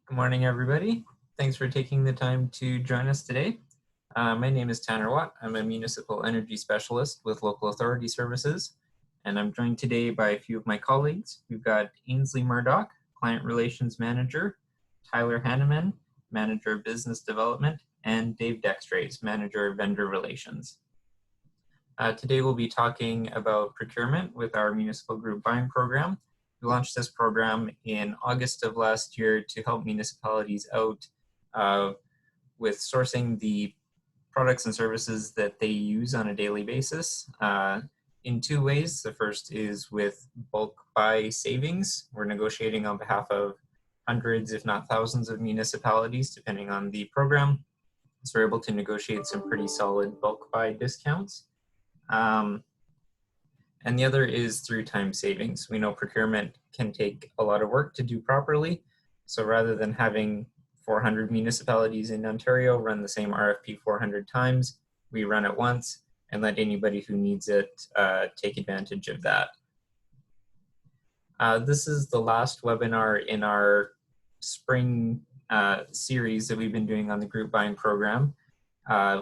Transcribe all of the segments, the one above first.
Good morning, everybody. Thanks for taking the time to join us today. My name is Tanner Watt. I'm a municipal energy specialist with Local Authority Services, and I'm joined today by a few of my colleagues. We've got Ainsley Murdoch, Client Relations Manager, Tyler Hanneman, Manager of Business Development, and Dave Dextrace, Manager of Vendor Relations. Today we'll be talking about procurement with our Municipal Group Buying Program. We launched this program in August of last year to help municipalities out with sourcing the products and services that they use on a daily basis in two ways. The first is with bulk buy savings. We're negotiating on behalf of hundreds, if not thousands, of municipalities, depending on the program. So we're able to negotiate some pretty solid bulk buy discounts. And the other is through time savings. We know procurement can take a lot of work to do properly. So rather than having 400 municipalities in Ontario run the same RFP 400 times, we run it once and let anybody who needs it take advantage of that. This is the last webinar in our spring series that we've been doing on the group buying program.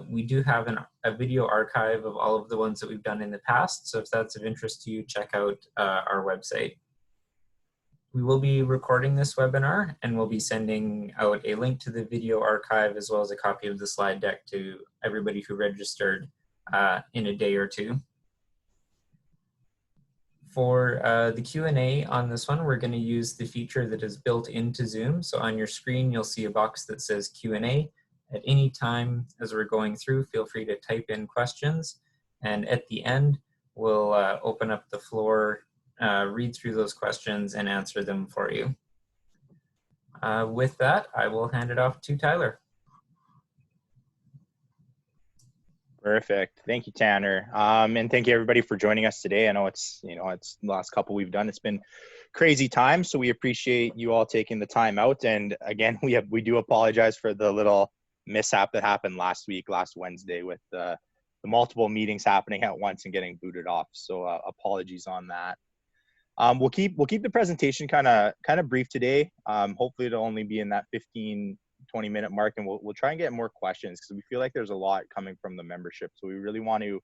We do have a video archive of all of the ones that we've done in the past. So if that's of interest to you, check out our website. We will be recording this webinar and we'll be sending out a link to the video archive as well as a copy of the slide deck to everybody who registered in a day or two. For the Q&A on this one, we're going to use the feature that is built into Zoom. So on your screen, you'll see a box that says Q&A. At any time as we're going through, feel free to type in questions. And at the end, we'll open up the floor, read through those questions and answer them for you. With that, I will hand it off to Tyler. Perfect. Thank you, Tanner. And thank you everybody for joining us today. I know it's the last couple we've done. It's been crazy time, so we appreciate you all taking the time out. And again, we do apologize for the little mishap that happened last Wednesday, with the multiple meetings happening at once and getting booted off. So apologies on that. We'll keep the presentation kind of brief today. Hopefully it'll only be in that 15-20 minute mark, and we'll try and get more questions because we feel like there's a lot coming from the membership. So we really want to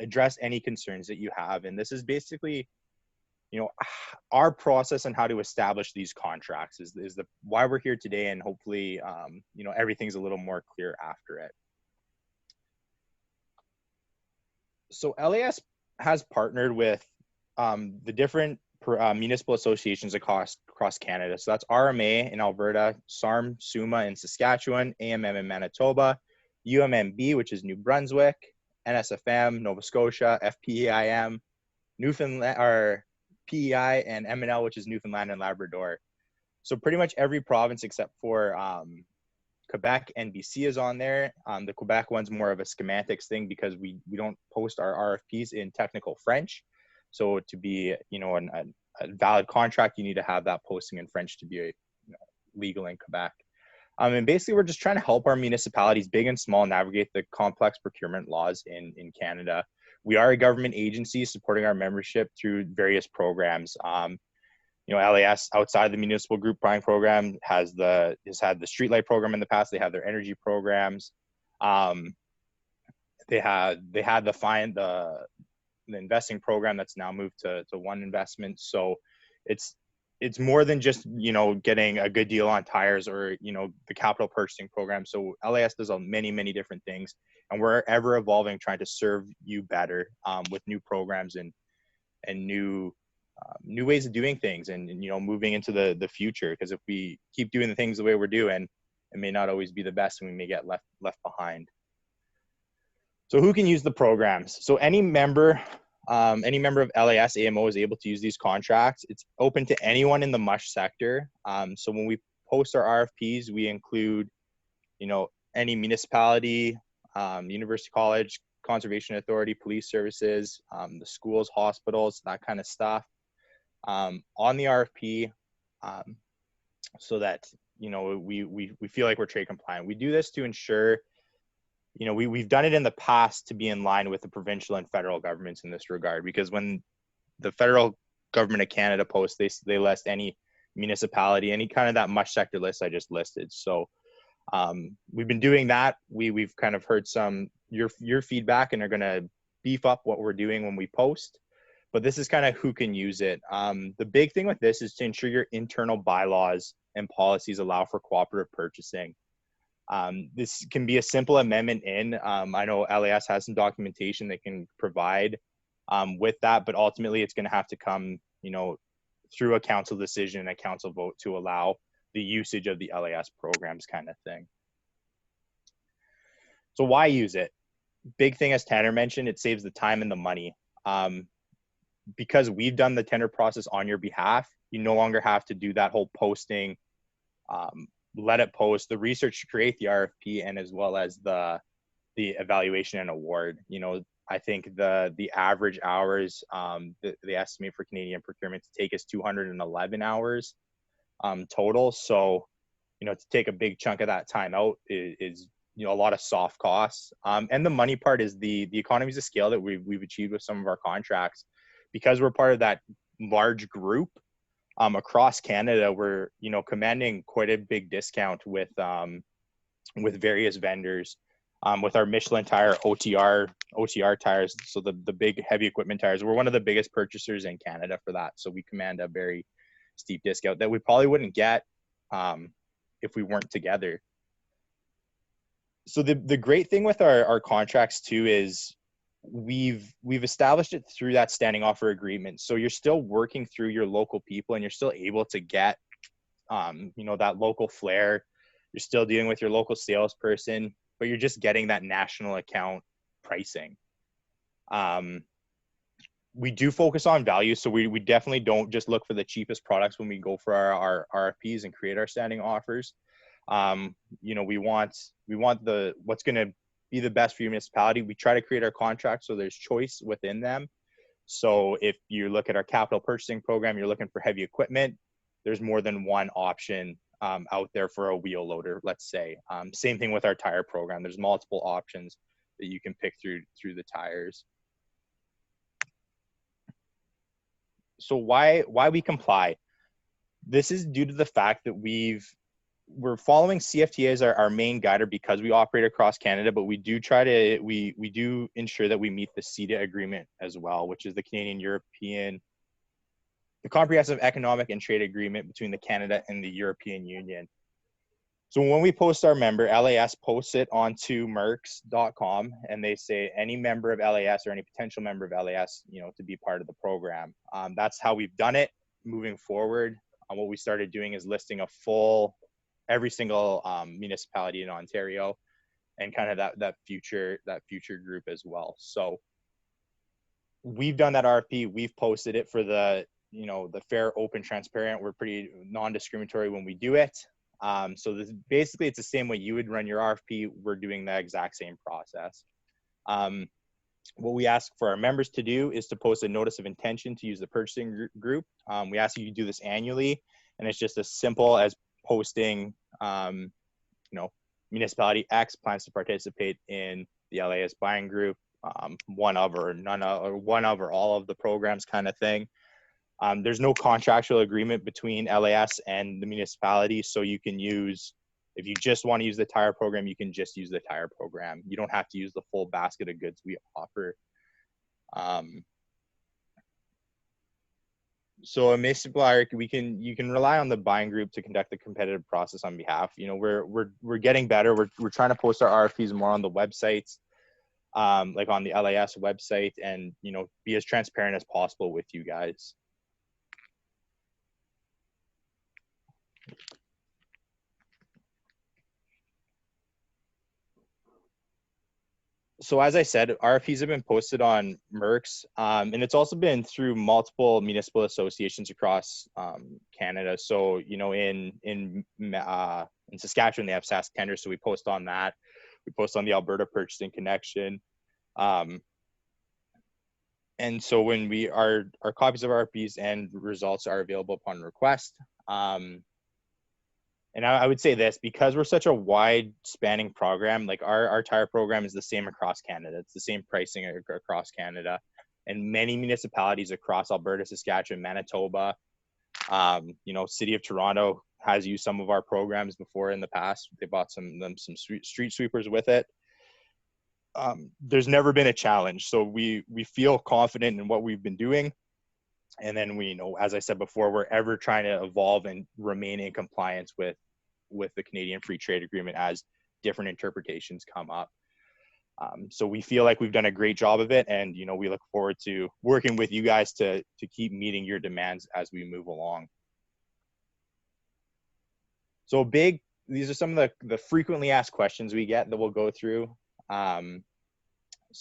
address any concerns that you have. And this is basically, our process on how to establish these contracts is why we're here today, and hopefully, everything's a little more clear after it. So Elias has partnered with the different municipal associations across Canada. So that's RMA in Alberta, SARM, SUMA in Saskatchewan, AMM in Manitoba, UMMB, which is New Brunswick, NSFM, Nova Scotia, FPEIM, Newfoundland, or PEI, and MNL, which is Newfoundland and Labrador. So pretty much every province except for Quebec and BC is on there. The Quebec one's more of a schematics thing because we don't post our RFPs in technical French. So to be a valid contract, you need to have that posting in French to be legal in Quebec. And basically, we're just trying to help our municipalities, big and small, navigate the complex procurement laws in Canada. We are a government agency supporting our membership through various programs. Elias, outside the Municipal Group Buying Program, has had the streetlight program in the past. They have their energy programs. They had the investing program that's now moved to One Investment. So it's more than just getting a good deal on tires or the capital purchasing program. So LAS does many different things, and we're ever evolving, trying to serve you better with new programs and new ways of doing things, and moving into the future. Because if we keep doing the things the way we're doing, it may not always be the best, and we may get left behind. So who can use the programs? So any member of LAS AMO is able to use these contracts. It's open to anyone in the MUSH sector. So when we post our RFPs, we include, any municipality, university, college, conservation authority, police services, the schools, hospitals, that kind of stuff on the RFP, so that we feel like we're trade compliant. We do this to ensure. We've done it in the past to be in line with the provincial and federal governments in this regard, because when the federal government of Canada posts, they list any municipality, any kind of that much sector list I just listed. So we've been doing that. We've kind of heard some your feedback and are going to beef up what we're doing when we post. But this is kind of who can use it. The big thing with this is to ensure your internal bylaws and policies allow for cooperative purchasing. This can be a simple amendment in. I know Elias has some documentation they can provide with that, but ultimately it's going to have to come, through a council decision, a council vote to allow the usage of the LAS programs kind of thing. So why use it? Big thing, as Tanner mentioned, it saves the time and the money. Because we've done the tender process on your behalf, you no longer have to do that whole posting, let it post, the research to create the RFP, and as well as the evaluation and award. I think the average hours they estimate for Canadian procurement to take is 211 hours total. So, to take a big chunk of that time out is a lot of soft costs. And the money part is the economies of scale that we've achieved with some of our contracts. Because we're part of that large group across Canada, we're commanding quite a big discount with various vendors. With our Michelin tire OTR tires, so the big heavy equipment tires, we're one of the biggest purchasers in Canada for that. So we command a very steep discount that we probably wouldn't get if we weren't together. So the great thing with our contracts too is we've established it through that standing offer agreement. So you're still working through your local people and you're still able to get that local flair. You're still dealing with your local salesperson, but you're just getting that national account pricing. We do focus on value, so we definitely don't just look for the cheapest products when we go for our RFPs and create our standing offers. We want what's going to be the best for your municipality. We try to create our contracts so there's choice within them. So if you look at our capital purchasing program, you're looking for heavy equipment, there's more than one option out there for a wheel loader, let's say. Same thing with our tire program. There's multiple options that you can pick through the tires. So why we comply? This is due to the fact that we're following CFTA as our main guider because we operate across Canada, but we do ensure that we meet the CETA agreement as well, which is the Comprehensive Economic and Trade Agreement between the Canada and the European Union. So when we post our member, LAS posts it onto mercs.com, and they say any member of LAS or any potential member of LAS, to be part of the program. That's how we've done it moving forward. What we started doing is listing every single municipality in Ontario, and kind of that future group as well. So we've done that RFP. We've posted it for the fair, open, transparent. We're pretty non-discriminatory when we do it. So basically it's the same way you would run your RFP. We're doing the exact same process. What we ask for our members to do is to post a notice of intention to use the purchasing group. We ask you to do this annually, and it's just as simple as posting, municipality X plans to participate in the Elias buying group, one of or all of the programs kind of thing. There's no contractual agreement between LAS and the municipality, so you can if you just want to use the tire program, you can just use the tire program. You don't have to use the full basket of goods we offer. So a municipal, you can rely on the buying group to conduct the competitive process on behalf. We're getting better. We're trying to post our RFPs more on the websites, like on the LAS website, and be as transparent as possible with you guys. So as I said, RFPs have been posted on Mercs, and it's also been through multiple municipal associations across Canada. So in Saskatchewan they have Sask Tenders, so we post on that. We post on the Alberta Purchasing Connection, and so when our copies of RFPs and results are available upon request. And I would say this, because we're such a wide spanning program, like our tire program is the same across Canada. It's the same pricing across Canada, and many municipalities across Alberta, Saskatchewan, Manitoba, City of Toronto has used some of our programs before in the past. They bought some street sweepers with it. There's never been a challenge. So we feel confident in what we've been doing. And then as I said before, we're ever trying to evolve and remain in compliance with the Canadian Free Trade Agreement as different interpretations come up. So we feel like we've done a great job of it, and we look forward to working with you guys to keep meeting your demands as we move along. So these are some of the frequently asked questions we get that we'll go through. So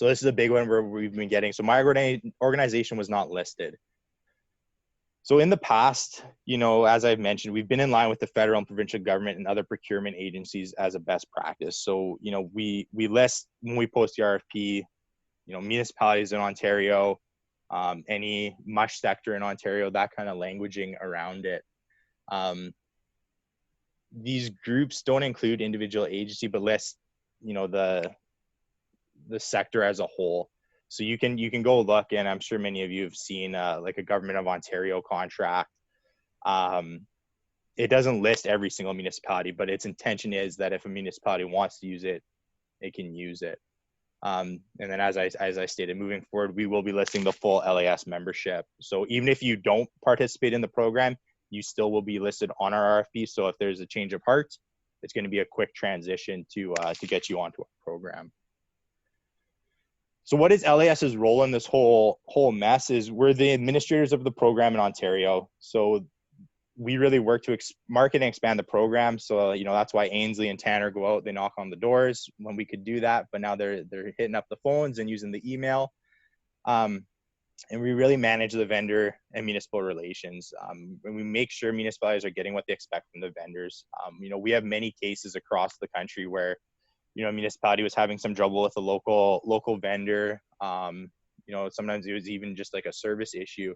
this is a big one where we've been getting. So my organization was not listed. So in the past, as I've mentioned, we've been in line with the federal and provincial government and other procurement agencies as a best practice. So, we list when we post the RFP, municipalities in Ontario, any MUSH sector in Ontario, that kind of languaging around it. These groups don't include individual agency, but list, the sector as a whole. So you can go look, and I'm sure many of you have seen like a Government of Ontario contract. It doesn't list every single municipality, but its intention is that if a municipality wants to use it, it can use it. And then as I stated, moving forward, we will be listing the full Elias membership. So even if you don't participate in the program, you still will be listed on our RFP. So if there's a change of heart, it's going to be a quick transition to get you onto our program. So what is Elias's role in this whole mess is we're the administrators of the program in Ontario. So we really work to market and expand the program. So, that's why Ainsley and Tanner go out, they knock on the doors when we could do that, but now they're hitting up the phones and using the email. And we really manage the vendor and municipal relations. And we make sure municipalities are getting what they expect from the vendors. We have many cases across the country where a municipality was having some trouble with a local vendor. Sometimes it was even just like a service issue.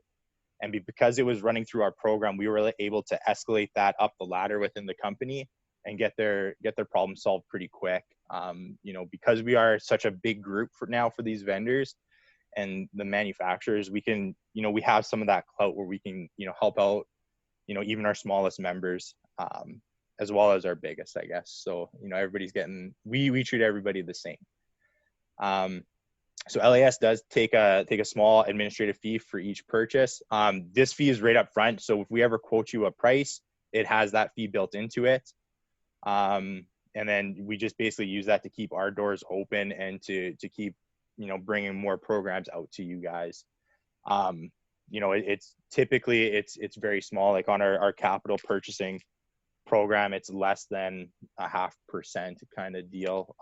And because it was running through our program, we were able to escalate that up the ladder within the company and get their problem solved pretty quick. Because we are such a big group for these vendors and the manufacturers, we can, we have some of that clout where we can, help out, even our smallest members. As well as our biggest, I guess. So, everybody's we treat everybody the same. So Elias does take a small administrative fee for each purchase. This fee is right up front. So if we ever quote you a price, it has that fee built into it. And then we just basically use that to keep our doors open and to keep, bringing more programs out to you guys. It's typically, it's very small, like on our capital purchasing program, it's less than 0.5% kind of deal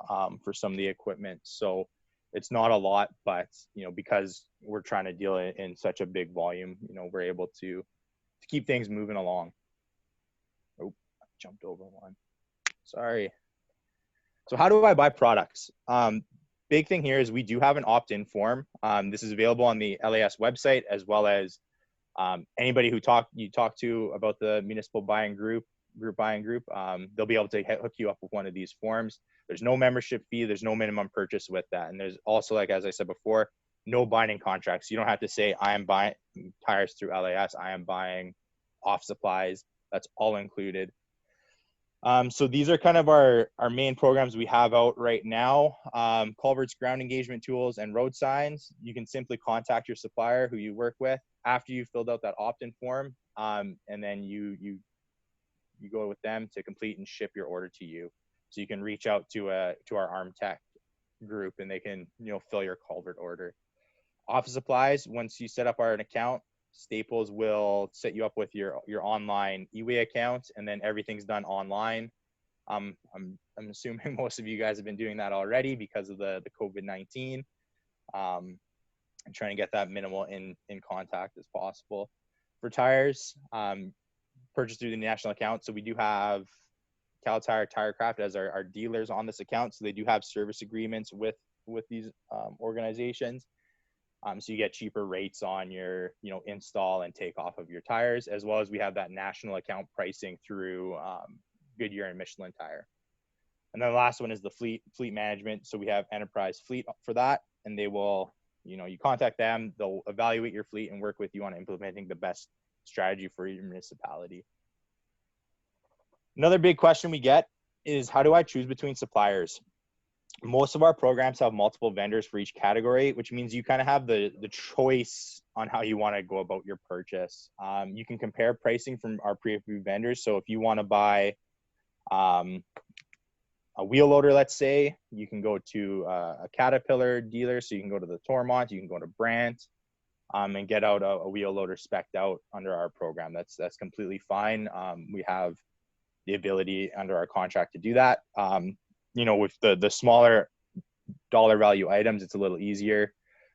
for some of the equipment. So it's not a lot, but because we're trying to deal in such a big volume, we're able to keep things moving along. Oh, I jumped over one. Sorry. So how do I buy products? Big thing here is we do have an opt-in form. This is available on the LAS website, as well as anybody who you talk to about the Municipal Buying Group Buying Group, they'll be able to hook you up with one of these forms. There's no membership fee. There's no minimum purchase with that. And there's also, like, as I said before, no binding contracts. You don't have to say, I am buying tires through LAS. I am buying off supplies. That's all included. So these are kind of our main programs we have out right now. Culverts, ground engagement tools, and road signs. You can simply contact your supplier who you work with after you filled out that opt-in form. And then you go with them to complete and ship your order to you. So you can reach out to our ARM Tech group, and they can fill your culvert order. Office supplies, once you set up an account, Staples will set you up with your online eWay account, and then everything's done online. I'm assuming most of you guys have been doing that already because of the COVID-19. And trying to get that minimal in contact as possible. For tires, purchased through the national account. So we do have Cal Tire, Tirecraft as our dealers on this account. So they do have service agreements with these organizations. So you get cheaper rates on your install and take off of your tires, as well as we have that national account pricing through Goodyear and Michelin Tire. And then the last one is the fleet management. So we have Enterprise Fleet for that, and they will, you contact them, they'll evaluate your fleet and work with you on implementing the best strategy for your municipality. Another big question we get is, how do I choose between suppliers? Most of our programs have multiple vendors for each category, which means you kind of have the choice on how you want to go about your purchase. You can compare pricing from our pre-approved vendors. So if you want to buy a wheel loader, let's say, you can go to a Caterpillar dealer. So you can go to the Tormont, you can go to Brandt, and get out a wheel loader spec'd out under our program. That's completely fine. We have the ability under our contract to do that. You know, with the smaller dollar value items, it's a little easier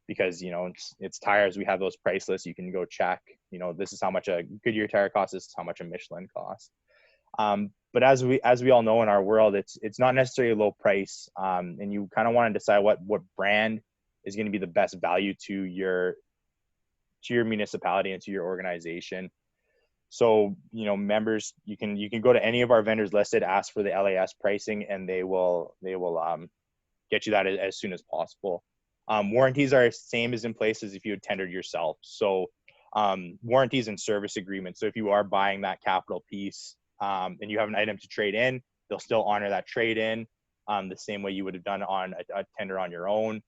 because, you know, it's tires. We have those price lists. You can go check, you know, this is how much a Goodyear tire costs. This is how much a Michelin costs. But as we all know in our world, it's not necessarily a low price. And you kind of want to decide what brand is going to be the best value to your municipality and to your organization. So, you know, members, you can go to any of our vendors listed, ask for the LAS pricing, and they will get you that as soon as possible. Warranties are same as in place as if you had tendered yourself. So warranties and service agreements. So if you are buying that capital piece and you have an item to trade in, they'll still honor that trade in the same way you would have done on a tender on your own.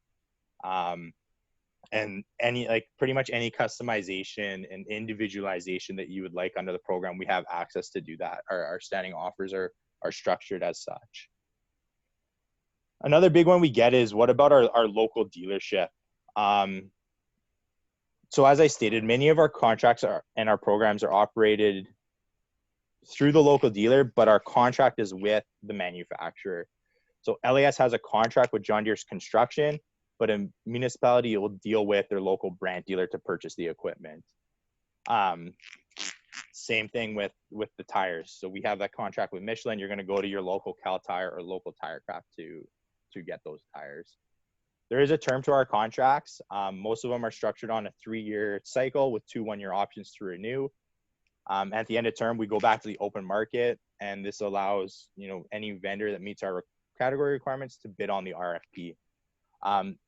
And pretty much any customization and individualization that you would like under the program, we have access to do that. Our standing offers are structured as such. Another big one we get is, what about our local dealership? So as I stated, many of our contracts and our programs are operated through the local dealer, but our contract is with the manufacturer. So Elias has a contract with John Deere's Construction, but a municipality will deal with their local brand dealer to purchase the equipment. Same thing with the tires. So we have that contract with Michelin. You're going to go to your local Cal Tire or local Tire Craft to get those tires. There is a term to our contracts. Most of them are structured on a 3-year cycle with 2 1-year options to renew. At the end of term, we go back to the open market, and this allows, you know, any vendor that meets our category requirements to bid on the RFP.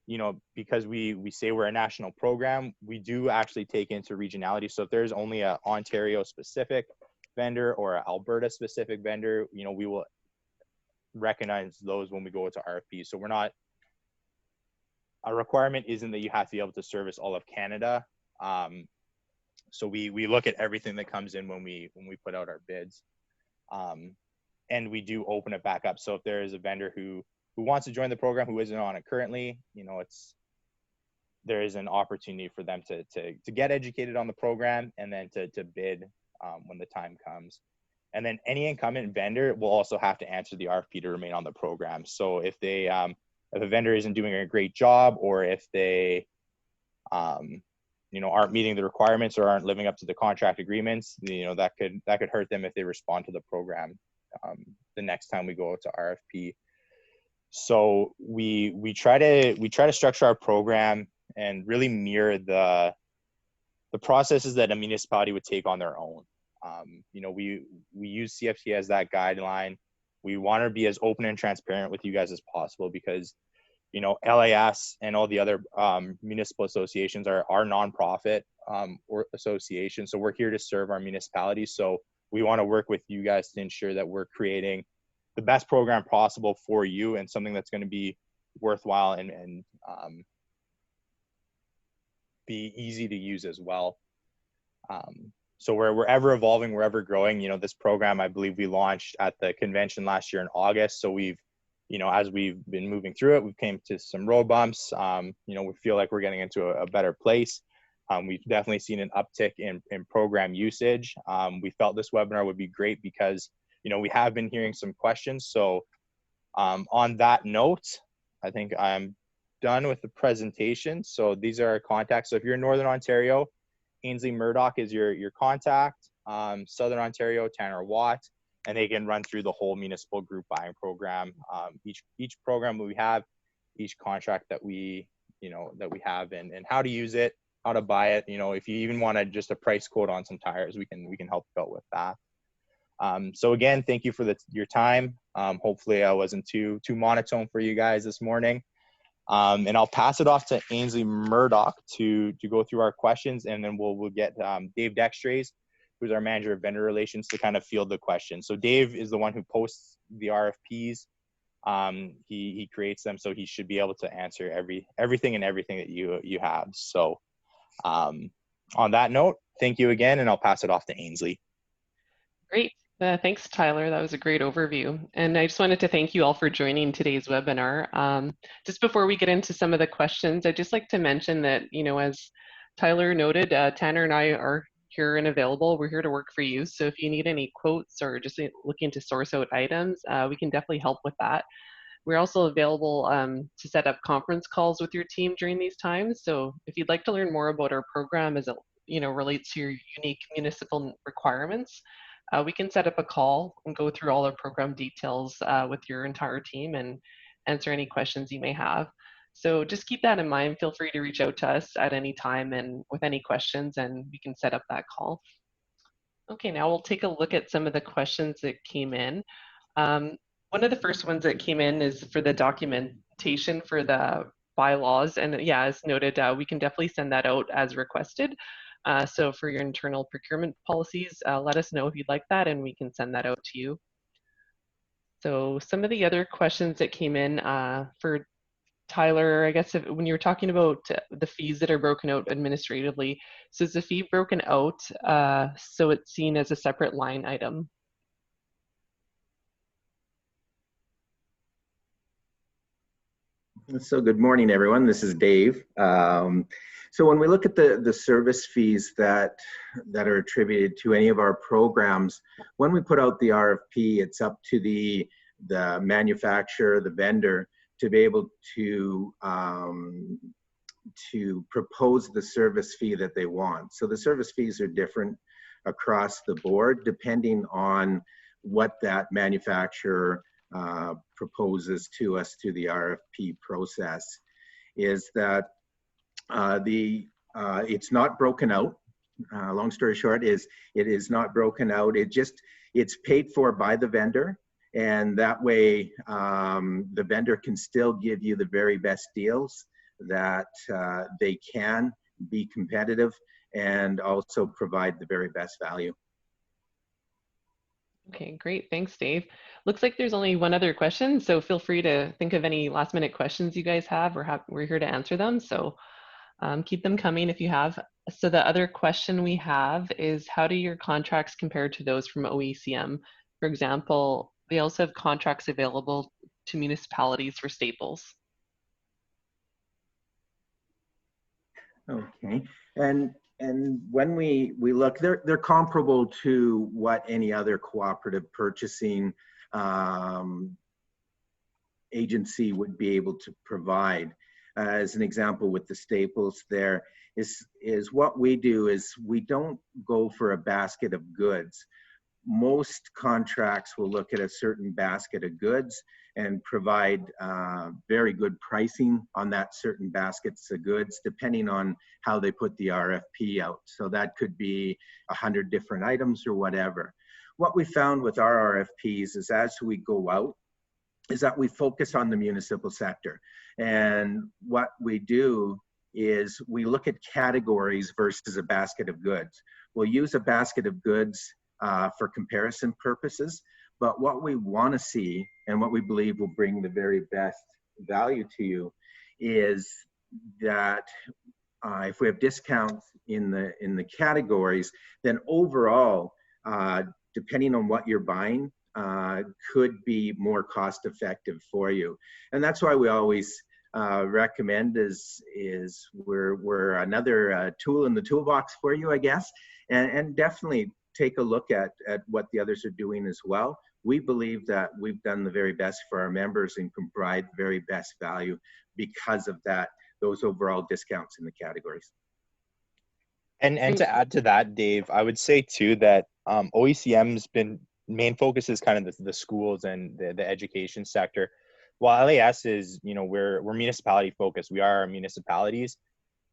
You know, because we say we're a national program, we do actually take into regionality. So if there's only a Ontario specific vendor or an Alberta specific vendor, you know, we will recognize those when we go to RFP. So a requirement isn't that you have to be able to service all of Canada. So we look at everything that comes in when we put out our bids. And we do open it back up. So if there is a vendor who wants to join the program, who isn't on it currently, you know, there is an opportunity for them to get educated on the program and then to bid when the time comes. And then any incumbent vendor will also have to answer the RFP to remain on the program. So if if a vendor isn't doing a great job, or if they you know, aren't meeting the requirements or aren't living up to the contract agreements, you know, that could hurt them if they respond to the program the next time we go to RFP. So we try to structure our program and really mirror the processes that a municipality would take on their own. You know, we use CFT as that guideline. We want to be as open and transparent with you guys as possible, because, you know, LAS and all the other municipal associations are nonprofit or associations. So we're here to serve our municipalities. So we want to work with you guys to ensure that we're creating the best program possible for you, and something that's going to be worthwhile and be easy to use as well. So we're ever evolving, we're ever growing. You know, this program, I believe we launched at the convention last year in August. So we've, you know, as we've been moving through it, we've came to some road bumps. You know, we feel like we're getting into a better place. We've definitely seen an uptick in program usage. We felt this webinar would be great because, you know, we have been hearing some questions. So on that note, I think I'm done with the presentation. So these are our contacts. So if you're in Northern Ontario, Ainsley Murdoch is your contact. Southern Ontario, Tanner Watt, and they can run through the whole Municipal Group Buying Program. Each program we have, each contract that we have, and how to use it, how to buy it. You know, if you even want just a price quote on some tires, we can help you out with that. So again, thank you for your time. Hopefully I wasn't too monotone for you guys this morning. And I'll pass it off to Ainsley Murdoch to go through our questions, and then we'll get Dave Dextrays who's our manager of vendor relations, to kind of field the questions. So Dave is the one who posts the RFPs. He creates them, so he should be able to answer everything that you have. So on that note, thank you again, and I'll pass it off to Ainsley. Great. Thanks, Tyler. That was a great overview. And I just wanted to thank you all for joining today's webinar. Just before we get into some of the questions, I'd just like to mention that, as Tyler noted, Tanner and I are here and available. We're here to work for you. So if you need any quotes or just looking to source out items, we can definitely help with that. We're also available to set up conference calls with your team during these times. So if you'd like to learn more about our program as it relates to your unique municipal requirements, we can set up a call and go through all our program details with your entire team and answer any questions you may have. So just keep that in mind. Feel free to reach out to us at any time and with any questions, and we can set up that call. Okay, now we'll take a look at some of the questions that came in. One of the first ones that came in is for the documentation for the bylaws. And yeah, as noted, we can definitely send that out as requested. So for your internal procurement policies, let us know if you'd like that, and we can send that out to you. So some of the other questions that came in for Tyler, I guess when you're talking about the fees that are broken out administratively, so is the fee broken out so it's seen as a separate line item? So good morning, everyone. This is Dave. So when we look at the service fees that are attributed to any of our programs, when we put out the RFP, it's up to the manufacturer, the vendor, to be able to propose the service fee that they want. So the service fees are different across the board depending on what that manufacturer proposes to us through the RFP process. Is that it's not broken out. Long story short is it is not broken out. It's paid for by the vendor, and that way the vendor can still give you the very best deals that they can, be competitive, and also provide the very best value. Okay, great. Thanks, Dave. Looks like there's only one other question, so feel free to think of any last minute questions you guys have. We're here to answer them, so keep them coming if you have. So the other question we have is, how do your contracts compare to those from OECM? For example, they also have contracts available to municipalities for staples. Okay, and when we look, they're comparable to what any other cooperative purchasing agency would be able to provide. As an example, with the staples, there is what we do is we don't go for a basket of goods. Most contracts will look at a certain basket of goods and provide very good pricing on that certain baskets of goods, depending on how they put the RFP out. So that could be 100 different items or whatever. What we found with our RFPs is, as we go out, is that we focus on the municipal sector. And what we do is we look at categories versus a basket of goods. We'll use a basket of goods for comparison purposes, but what we want to see and what we believe will bring the very best value to you is that if we have discounts in the categories, then overall, depending on what you're buying, could be more cost effective for you. And that's why we always recommend is we're another tool in the toolbox for you, I guess, and definitely take a look at what the others are doing as well. We believe that we've done the very best for our members and can provide the very best value because of those overall discounts in the categories. And to add to that, Dave, I would say too that OECM's main focus is kind of the schools and the education sector, while LAS is, we're municipality focused. We are municipalities,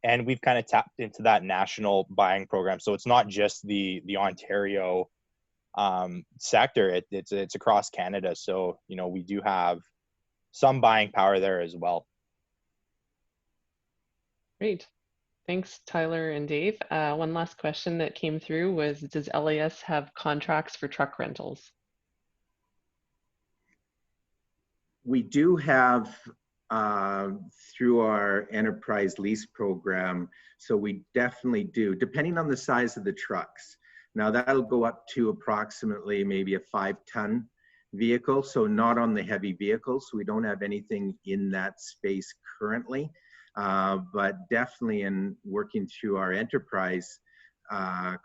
and we've kind of tapped into that national buying program. So it's not just the Ontario sector; it's across Canada. So we do have some buying power there as well. Great. Thanks, Tyler and Dave. One last question that came through was, does Elias have contracts for truck rentals? We do have through our enterprise lease program, so we definitely do, depending on the size of the trucks. Now that'll go up to approximately maybe a 5-ton vehicle, so not on the heavy vehicles. We don't have anything in that space currently, but definitely in working through our enterprise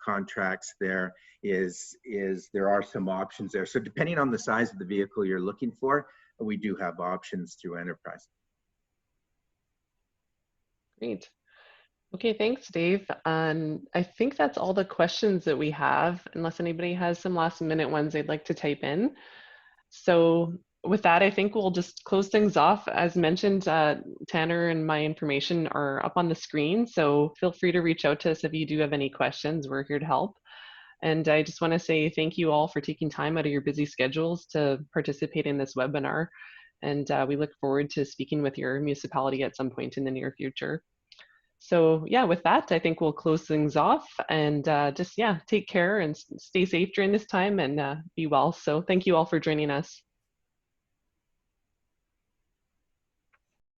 contracts, there are some options there. So depending on the size of the vehicle you're looking for, we do have options through enterprise. Great. Okay, thanks, Dave. I think that's all the questions that we have, unless anybody has some last minute ones they'd like to type in. So with that, I think we'll just close things off. As mentioned, Tanner and my information are up on the screen, so feel free to reach out to us if you do have any questions. We're here to help. And I just want to say thank you all for taking time out of your busy schedules to participate in this webinar. And we look forward to speaking with your municipality at some point in the near future. So yeah, with that, I think we'll close things off and just, yeah, take care and stay safe during this time and be well. So thank you all for joining us.